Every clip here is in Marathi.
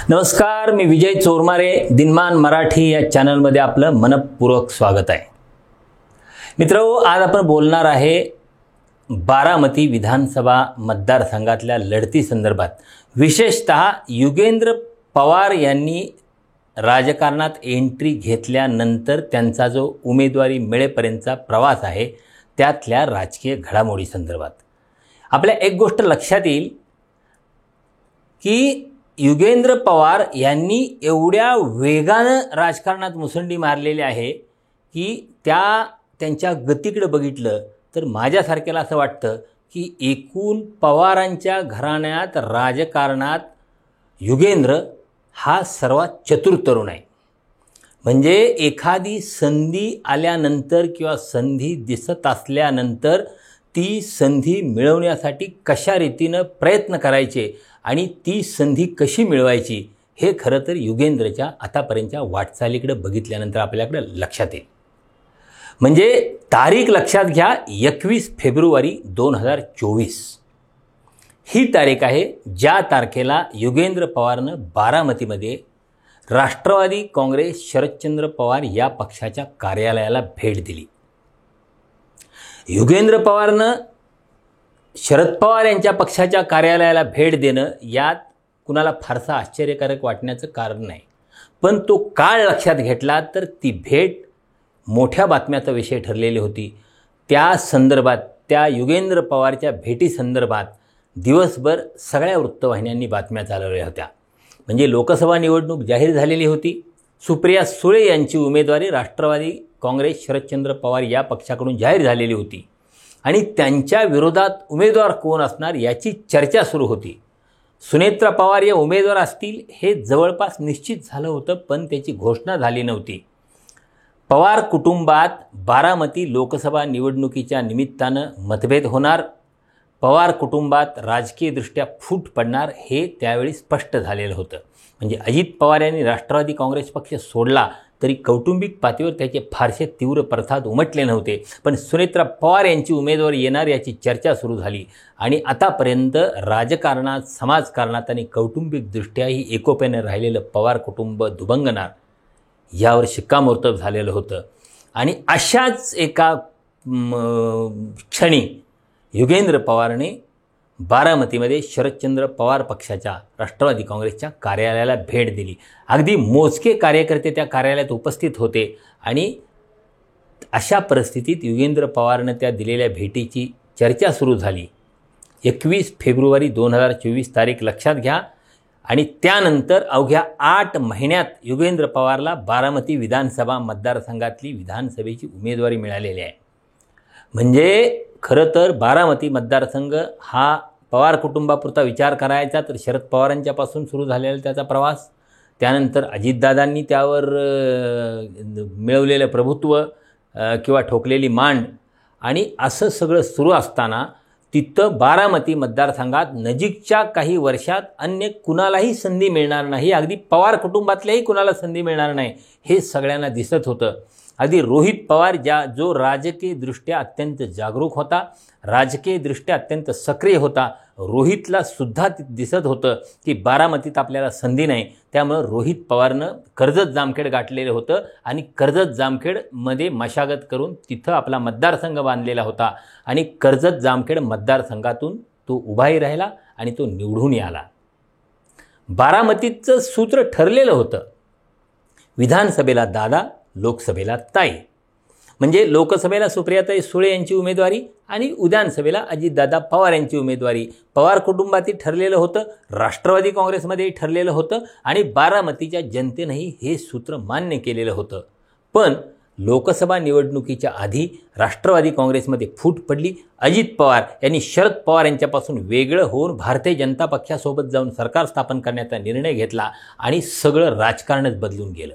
नमस्कार, मी विजय चोरमारे. दिनमान मराठी या चॅनलमध्ये आपलं मनपूर्वक स्वागत आहे. मित्रहो, आज आपण बोलणार आहे बारामती विधानसभा मतदारसंघातल्या लढती संदर्भात. विशेषतः युगेंद्र पवार यांनी राजकारणात एंट्री घेतल्यानंतर त्यांचा जो उमेदवारी मिळेपर्यंतचा प्रवास आहे त्यातल्या राजकीय घडामोडी संदर्भात. आपल्या एक गोष्ट लक्षात येईल की युगेंद्र पवार यांनी एवढ्या वेगानं राजकारणात मुसंडी मारलेली आहे की त्यांच्या गतीकडे बघितलं तर माझ्यासारख्याला असं वाटतं की एकूण पवारांच्या घराण्यात राजकारणात युगेंद्र हा सर्वात चतुर तरुण आहे. म्हणजे एखादी संधी आल्यानंतर किंवा संधी दिसत असल्यानंतर ती संधी मिळवण्यासाठी कशा रीतीनं प्रयत्न करायचे आणि ती संधी कशी मिळवायची हे खरं तर युगेंद्रच्या आतापर्यंतच्या वाटचालीकडे बघितल्यानंतर आपल्याकडे लक्षात येईल. म्हणजे तारीख लक्षात घ्या, 21 फेब्रुवारी 2024 ही तारीख आहे ज्या तारखेला युगेंद्र पवारनं बारामतीमध्ये राष्ट्रवादी काँग्रेस शरदचंद्र पवार या पक्षाच्या कार्यालयाला भेट दिली. युगेंद्र पवारनं शरद पवार यांच्या पक्षाच्या कार्यालयाला भेट देणं यात कुणाला फारसं आश्चर्यकारक वाटण्याचं कारण नाही. पण तो काळ लक्षात घेतला तर ती भेट मोठ्या बातम्याचा विषय ठरलेली होती. त्या संदर्भात, त्या युगेंद्र पवारच्या भेटीसंदर्भात दिवसभर सगळ्या वृत्तवाहिन्यांनी बातम्या चालवल्या होत्या. म्हणजे लोकसभा निवडणूक जाहीर झालेली होती. सुप्रिया सुळे यांची उमेदवारी राष्ट्रवादी काँग्रेस शरदचंद्र पवार या पक्षाकडून जाहीर झालेली होती आणि त्यांच्या विरोधात उमेदवार कोण असणार याची चर्चा सुरू होती. सुनेत्रा पवार या उमेदवार असतील हे जवळपास निश्चित झालं होतं, पण त्याची घोषणा झाली नव्हती. पवार कुटुंबात बारामती लोकसभा निवडणुकीच्या निमित्तानं मतभेद होणार, पवार कुटुंबात राजकीयदृष्ट्या फूट पडणार हे त्यावेळी स्पष्ट झालेलं होतं. म्हणजे अजित पवार यांनी राष्ट्रवादी काँग्रेस पक्ष सोडला तरी कौटुंबिक पातळीवर त्याचे फारसे तीव्र पडसाद उमटले नव्हते. पण सुनेत्रा पवार यांची उमेदवारी येणार याची चर्चा सुरू झाली आणि आतापर्यंत राजकारणात, समाजकारणात आणि कौटुंबिकदृष्ट्याही एकोप्याने राहिलेलं पवार कुटुंब दुभंगणार यावर शिक्कामोर्तब झालेलं होतं. आणि अशाच एका क्षणी युगेंद्र पवारने बारामतीमध्ये शरदचंद्र पवार पक्षाच्या राष्ट्रवादी काँग्रेसच्या कार्यालयाला भेट दिली. अगदी मोजके कार्यकर्ते त्या कार्यालयात उपस्थित होते आणि अशा परिस्थितीत युगेंद्र पवारनं त्या दिलेल्या भेटीची चर्चा सुरू झाली. 21 फेब्रुवारी 2024 तारीख लक्षात घ्या. आणि त्यानंतर अवघ्या 8 महिन्यात युगेंद्र पवारला बारामती विधानसभा मतदारसंघातली विधानसभेची उमेदवारी मिळालेली आहे. म्हणजे खरं तर बारामती मतदारसंघ हा पवार कुटुंबापुरता विचार करायचा तर शरद पवारांच्यापासून सुरू झालेला त्याचा प्रवास, त्यानंतर अजितदादांनी त्यावर मिळवलेलं प्रभुत्व किंवा ठोकलेली मांड आणि असं सगळं सुरू असताना तिथं बारामती मतदारसंघात नजीकच्या काही वर्षात अन्य कुणालाही संधी मिळणार नाही, अगदी पवार कुटुंबातल्याही कुणाला संधी मिळणार नाही हे सगळ्यांना दिसत होतं. अगदी रोहित पवार जो राजकीयदृष्ट्या अत्यंत जागरूक होता, राजकीयदृष्ट्या अत्यंत सक्रिय होता, रोहितला सुद्धा दिसत होतं की बारामतीत आपल्याला संधी नाही. त्यामुळं रोहित पवारनं कर्जत जामखेड गाठलेलं होतं आणि कर्जत जामखेडमध्ये मशागत करून तिथं आपला मतदारसंघ बांधलेला होता आणि कर्जत जामखेड मतदारसंघातून तो उभाही राहिला आणि तो निवडून आला. बारामतीचं सूत्र ठरलेलं होतं, विधानसभेला दादा, लोकसभेला ताई. म्हणजे लोकसभेला सुप्रियाताई सुळे यांची उमेदवारी आणि विधानसभेला अजितदादा पवार यांची उमेदवारी पवार कुटुंबातील ठरलेलं होतं, राष्ट्रवादी काँग्रेसमध्येही ठरलेलं होतं आणि बारामतीच्या जनतेनंही हे सूत्र मान्य केलेलं होतं. पण लोकसभा निवडणुकीच्या आधी राष्ट्रवादी काँग्रेसमध्ये फूट पडली. अजित पवार यांनी शरद पवार यांच्यापासून वेगळं होऊन भारतीय जनता पक्षासोबत जाऊन सरकार स्थापन करण्याचा निर्णय घेतला आणि सगळं राजकारणच बदलून गेलं.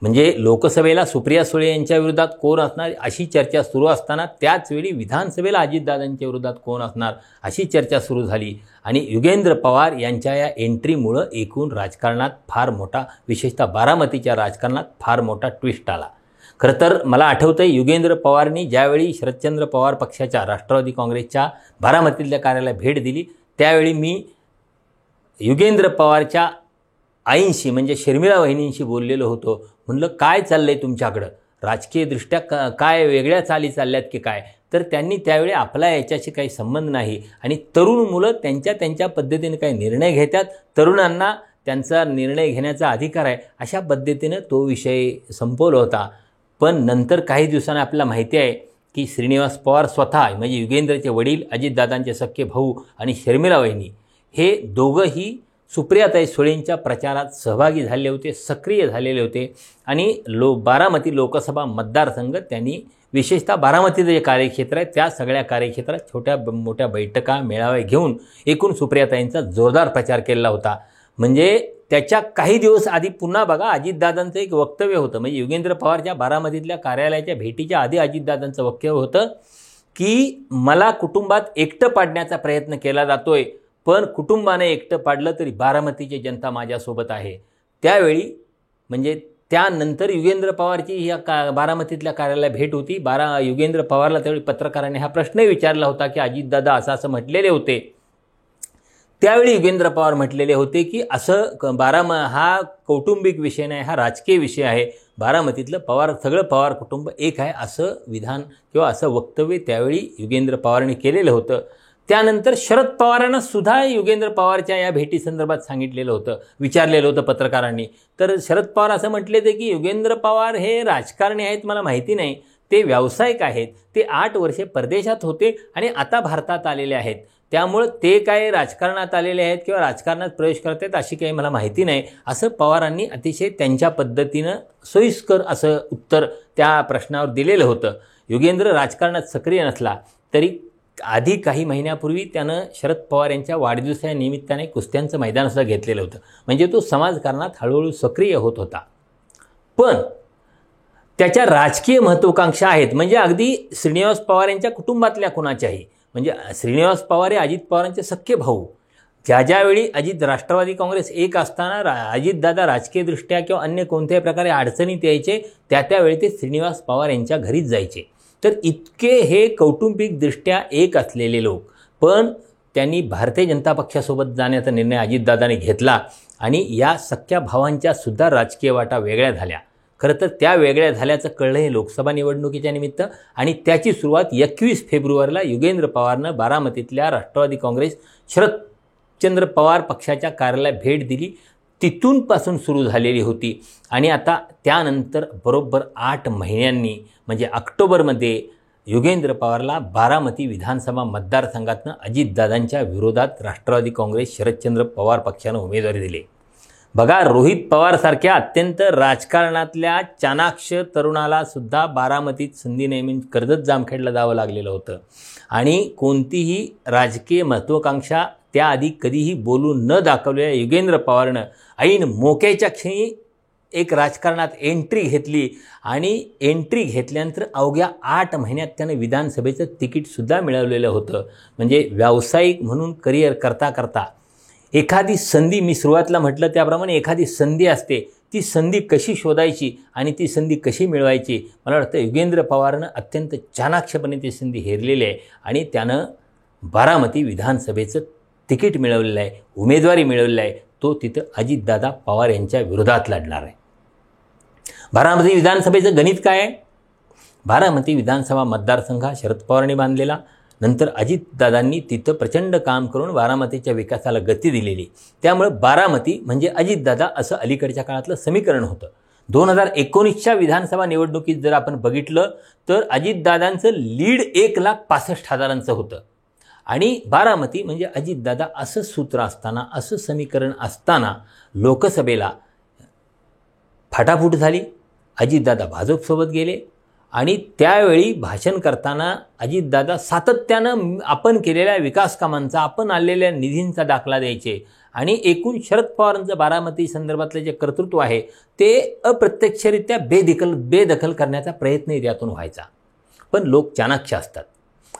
म्हणजे लोकसभेला सुप्रिया सुळे यांच्या विरोधात कोण असणार अशी चर्चा सुरू असताना त्याचवेळी विधानसभेला अजितदादांच्या विरोधात कोण असणार अशी चर्चा सुरू झाली आणि युगेंद्र पवार यांच्या या एंट्रीमुळं एकूण राजकारणात फार मोठा, विशेषतः बारामतीच्या राजकारणात फार मोठा ट्विस्ट आला. खरं तर मला आठवतं आहे युगेंद्र पवारनी ज्यावेळी शरदचंद्र पवार पक्षाच्या राष्ट्रवादी काँग्रेसच्या बारामतीतल्या कार्यालयाला भेट दिली त्यावेळी मी युगेंद्र पवारच्या आईंशी म्हणजे शर्मिला वहिनींशी बोललेलो होतो. म्हणलं काय चाललं आहे तुमच्याकडं, राजकीयदृष्ट्या काय वेगळ्या चाली चालल्यात की काय. तर त्यांनी त्यावेळी आपला याच्याशी काही संबंध नाही आणि तरुण मुलं त्यांच्या पद्धतीने काही निर्णय घेतात, तरुणांना त्यांचा निर्णय घेण्याचा अधिकार आहे, अशा पद्धतीनं तो विषय संपवला होता. पण नंतर काही दिवसांनी आपल्याला माहिती आहे की श्रीनिवास पवार स्वतः म्हणजे युगेंद्रचे वडील, अजितदादांचे सख्खे भाऊ आणि शर्मिला वहिनी हे दोघंही सुप्रियाताई सुळेंच्या प्रचारात सहभागी झाले होते, सक्रिय झालेले होते आणि बारामती लोकसभा मतदारसंघ त्यांनी विशेषतः बारामतीचं जे कार्यक्षेत्र आहे त्या सगळ्या कार्यक्षेत्रात छोट्या मोठ्या बैठका मेळावे घेऊन एकूण सुप्रियाताईंचा जोरदार प्रचार केला होता. म्हणजे त्याच्या काही दिवस आधी पुन्हा बघा अजितदादांचं एक वक्तव्य होतं, म्हणजे युगेंद्र पवारच्या बारामतीतल्या कार्यालयाच्या भेटीच्या आधी अजितदादांचं वक्तव्य होतं की मला कुटुंबात एकटं पाडण्याचा प्रयत्न केला जातोय, पण कुटुंबाने एकटं पाडलं तरी बारामतीची जनता माझ्यासोबत आहे. त्यावेळी म्हणजे त्यानंतर युगेंद्र पवारची ह्या बारामतीतल्या कार्यालयाला भेट होती. युगेंद्र पवारला त्यावेळी पत्रकारांनी हा प्रश्नही विचारला होता की अजितदादा असं म्हटलेले होते. त्यावेळी युगेंद्र पवार म्हटलेले होते की असं हा कौटुंबिक विषय नाही, हा राजकीय विषय आहे, बारामतीतलं सगळं पवार कुटुंब एक आहे, असं विधान किंवा असं वक्तव्य त्यावेळी युगेंद्र पवारांनी केलेलं होतं. त्यानंतर शरद पवारांना सुद्धा युगेंद्र पवारच्या या भेटीसंदर्भात सांगितलेलं होतं, विचारलेलं होतं पत्रकारांनी. तर शरद पवार असं म्हटले होते की युगेंद्र पवार हे राजकारणी आहेत मला माहिती नाही, ते व्यावसायिक आहेत, ते 8 वर्षे परदेशात होते आणि आता भारतात आलेले आहेत, त्यामुळं ते काय राजकारणात आलेले आहेत किंवा राजकारणात प्रवेश करत आहेत अशी काही मला माहिती नाही, असं पवारांनी अतिशय त्यांच्या पद्धतीनं सोयीस्कर असं उत्तर त्या प्रश्नावर दिलेलं होतं. युगेंद्र राजकारणात सक्रिय नसला तरी आधी काही महिन्यापूर्वी त्यानं शरद पवार यांच्या वाढदिवसाच्या निमित्ताने कुस्त्यांचं मैदानसुद्धा घेतलेलं होतं. म्हणजे तो समाजकारणात हळूहळू सक्रिय होत होता. पण त्याच्या राजकीय महत्त्वाकांक्षा आहेत, म्हणजे अगदी श्रीनिवास पवार यांच्या कुटुंबातल्या कुणाच्याही, म्हणजे श्रीनिवास पवार हे अजित पवारांचे सख्खे भाऊ. ज्यावेळी राष्ट्रवादी काँग्रेस एक असताना अजितदादा राजकीयदृष्ट्या किंवा अन्य कोणत्याही प्रकारे अडचणीत यायचे, त्यावेळी ते श्रीनिवास पवार यांच्या घरीच जायचे. तर इतके हे कौटुंबिकदृष्ट्या एक असलेले लोक, पण त्यांनी भारतीय जनता पक्षासोबत जाण्याचा निर्णय अजितदादाने घेतला आणि या सख्ख्या भावांच्या सुद्धा राजकीय वाटा वेगळ्या झाल्या. खरं तर त्या वेगळ्या झाल्याचं कळलं हे लोकसभा निवडणुकीच्या निमित्त आणि त्याची सुरुवात 21 फेब्रुवारीला युगेंद्र पवारनं बारामतीतल्या राष्ट्रवादी काँग्रेस शरदचंद्र पवार पक्षाच्या कार्यालयाला भेट दिली, तिथूनपासून सुरू झालेली होती. आणि आता त्यानंतर बरोबर 8 महिन्यांनी म्हणजे ऑक्टोबरमध्ये युगेंद्र पवारला बारामती विधानसभा मतदारसंघातनं अजितदादांच्या विरोधात राष्ट्रवादी काँग्रेस शरदचंद्र पवार पक्षानं उमेदवारी दिली. बघा, रोहित पवारसारख्या अत्यंत राजकारणातल्या चाणाक्ष तरुणाला सुद्धा बारामतीत संधी नेहमी कर्जत जामखेडला जावं लागलेलं होतं आणि कोणतीही राजकीय महत्त्वाकांक्षा त्याआधी कधीही बोलून न दाखवलेल्या युगेंद्र पवारनं ऐन मोक्याच्या क्षणी एक राजकारणात एंट्री घेतली आणि एंट्री घेतल्यानंतर अवघ्या 8 महिन्यात त्यानं विधानसभेचं तिकीटसुद्धा मिळवलेलं होतं. म्हणजे व्यावसायिक म्हणून करिअर करता करता एखादी संधी, मी सुरुवातीला म्हटलं त्याप्रमाणे एखादी संधी असते, ती संधी कशी शोधायची आणि ती संधी कशी मिळवायची, मला वाटतं युगेंद्र पवारनं अत्यंत चाणाक्षपणे ती संधी हेरलेली आहे आणि त्यानं बारामती विधानसभेचं तिकीट मिळवलेलं आहे, उमेदवारी मिळवलेली आहे. तो तिथं अजितदादा पवार यांच्या विरोधात लढणार आहे. बारामती विधानसभेचं गणित काय आहे? बारामती विधानसभा मतदारसंघ हा शरद पवारांनी बांधलेला, नंतर अजितदादांनी तिथं प्रचंड काम करून बारामतीच्या विकासाला गती दिलेली. त्यामुळे बारामती म्हणजे अजितदादा असं अलीकडच्या काळातलं समीकरण होतं. 2019च्या विधानसभा निवडणुकीत जर आपण बघितलं तर अजितदादांचं लीड 1,65,000 होतं आणि बारामती म्हणजे अजितदादा असं सूत्र असताना, असं समीकरण असताना लोकसभेला फाटाफूट झाली. अजितदादा भाजपसोबत गेले आणि त्यावेळी भाषण करताना अजितदादा सातत्यानं आपण केलेल्या विकास कामांचा, आपण आणलेल्या निधींचा दाखला द्यायचे आणि एकूण शरद पवारांचं बारामती संदर्भातलं जे कर्तृत्व आहे ते अप्रत्यक्षरित्या बेदखल करण्याचा प्रयत्नही त्यातून व्हायचा. पण लोक चाणाक्ष असतात.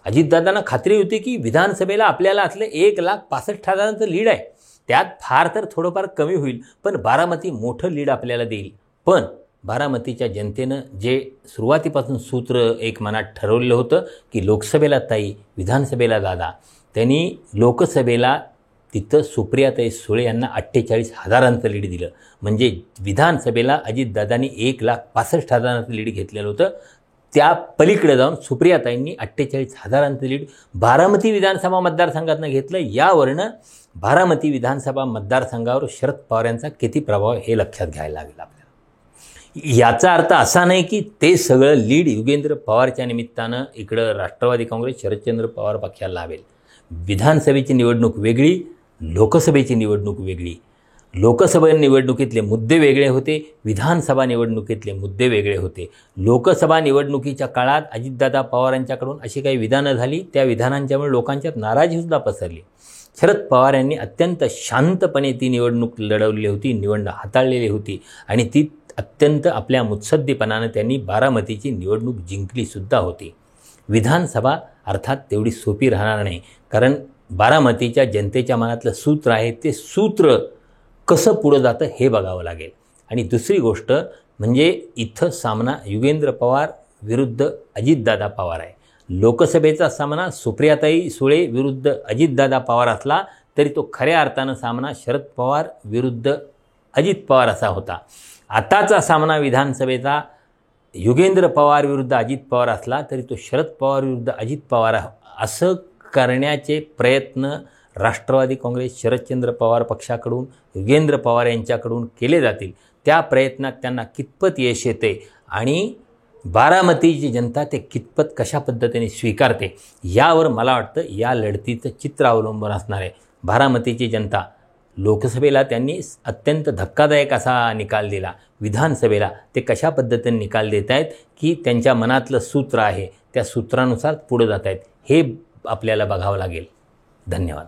अजितदादांना खात्री होती की विधानसभेला आपल्याला असले 1,65,000 लीड आहे, त्यात फार तर थोडंफार कमी होईल, पण बारामती मोठं लीड आपल्याला देईल. पण बारामतीच्या जनतेनं जे सुरुवातीपासून सूत्र एक मनात ठरवलेलं होतं की लोकसभेला ताई, विधानसभेला दादा, त्यांनी लोकसभेला तिथं सुप्रियाताई सुळे यांना 48,000 लीड दिलं. म्हणजे विधानसभेला अजितदादांनी 1,65,000 लीड घेतलेलं होतं. त्या पलीकडे जाऊन सुप्रियाताईंनी 48,000 लीड बारामती विधानसभा मतदारसंघातनं घेतलं. यावरनं बारामती विधानसभा मतदारसंघावर शरद पवार यांचा किती प्रभाव हे लक्षात घ्यायला लागेल आपल्याला. याचा अर्थ असा नाही की ते सगळं लीड युगेंद्र पवारच्या निमित्तानं इकडं राष्ट्रवादी काँग्रेस शरदचंद्र पवार पक्षाला लावेल. विधानसभेची निवडणूक वेगळी, लोकसभेची निवडणूक वेगळी. लोकसभा निवडणुकीतले मुद्दे वेगळे होते, विधानसभा निवडणुकीतले मुद्दे वेगळे होते. लोकसभा निवडणुकीच्या काळात अजितदादा पवारांच्याकडून अशी काही विधानं झाली, त्या विधानांच्यामुळे लोकांच्यात नाराजीसुद्धा पसरली. शरद पवार यांनी अत्यंत शांतपणे ती निवडणूक लढवली होती, निवडणूक हाताळलेली होती आणि ती अत्यंत आपल्या मुत्सद्दीपणानं त्यांनी बारामतीची निवडणूक जिंकलीसुद्धा होती. विधानसभा अर्थात तेवढी सोपी राहणार नाही, कारण बारामतीच्या जनतेच्या मनातलं सूत्र आहे, ते सूत्र कसं पुढं जातं हे बघावं लागेल. आणि दुसरी गोष्ट म्हणजे इथं सामना युगेंद्र पवार विरुद्ध अजितदादा पवार आहे. लोकसभेचा सामना सुप्रियाताई सुळे विरुद्ध अजितदादा पवार असला तरी तो खऱ्या अर्थानं सामना शरद पवार विरुद्ध अजित पवार असा होता. आताचा सामना विधानसभेचा युगेंद्र पवार विरुद्ध अजित पवार असला तरी तो शरद पवार विरुद्ध अजित पवार असं करण्याचे प्रयत्न राष्ट्रवादी काँग्रेस शरदचंद्र पवार पक्षाकडून युगेंद्र पवार यांच्याकडून केले जातील. त्या प्रयत्नात त्यांना कितपत यश येते आणि बारामतीची जनता ते कितपत कशा पद्धतीने स्वीकारते यावर मला वाटतं या लढतीचं चित्र अवलंबून असणार आहे. बारामतीची जनता लोकसभेला त्यांनी अत्यंत धक्कादायक असा निकाल दिला, विधानसभेला ते कशा पद्धतीने निकाल देत आहेत की त्यांच्या मनातलं सूत्र आहे त्या सूत्रानुसार पुढे जात आहेत हे आपल्याला बघावं लागेल. धन्यवाद.